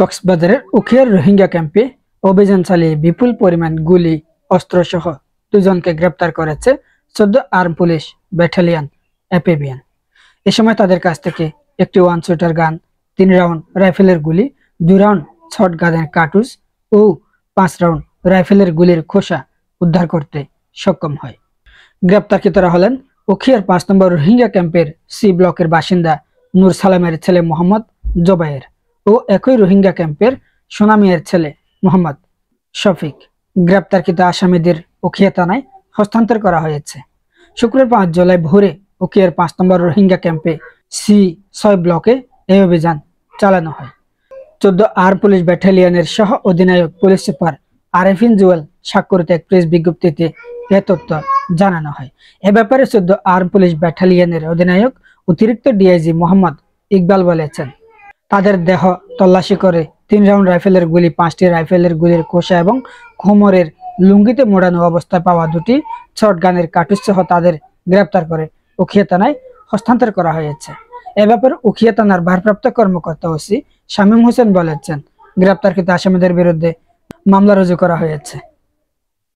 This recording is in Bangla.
কক্সবাজারের উখিয়ার রোহিঙ্গা ক্যাম্পে অভিযান চালিয়ে বিপুল পরিমাণ গুলি, অস্ত্রসহ দুজনকে গ্রেপ্তার করেছে ১৪ আর্ম পুলিশ ব্যাটালিয়ন এপিবিএন। এ সময় তাদের কাছ থেকে একটি 1 শুটার গান, 3 রাউন্ড রাইফেলের গুলি, 2 রাউন্ড শর্ট গানের কার্তুজ ও 5 রাউন্ড রাইফেলের গুলির খোসা উদ্ধার করতে সক্ষম হয়। গ্রেপ্তারকৃতরা হলেন উখিয়ার 5 নম্বর রোহিঙ্গা ক্যাম্পের সি ব্লকের বাসিন্দা নূর সালামের ছেলে মোহাম্মদ জোবায়ের ও একই রোহিঙ্গা ক্যাম্পের সোনামিয়ার ছেলে মোহাম্মদ শফিক। গ্রেপ্তারকৃত আসামিদের উখিয়া থানায় হস্তান্তর করা হয়েছে। শুক্রবার 5 জুলাই ভোরে উখিয়ার 5 নম্বর রোহিঙ্গা ক্যাম্পে সি 6 ব্লকে এই অভিযান চালানো হয়। 14 আর পুলিশ ব্যাটালিয়নের সহ অধিনায়ক পুলিশ সুপার আরেফিন জুয়েল স্বাক্ষরিত এক প্রেস বিজ্ঞপ্তিতে এ তথ্য জানানো হয়। এ ব্যাপারে 14 আর্ম পুলিশ ব্যাটালিয়নের অধিনায়ক অতিরিক্ত ডিআইজি মোহাম্মদ ইকবাল বলেছেন, তাদের দেহ তল্লাশি করে 3 রাউন্ড রাইফেলের গুলি, 5টি রাইফেলের গুলির খোসা এবং কোমরের লুঙ্গিতে মোড়ানো অবস্থায় পাওয়া 2টি শর্ট গানের কার্তুজ সহ তাদের গ্রেপ্তার করে উখিয়া থানায় হস্তান্তর করা হয়েছে। এ ব্যাপারে উখিয়া থানার ভারপ্রাপ্ত কর্মকর্তা ওসি শামীম হোসেন বলেছেন, গ্রেপ্তারকৃত আসামিদের বিরুদ্ধে মামলা রুজু করা হয়েছে।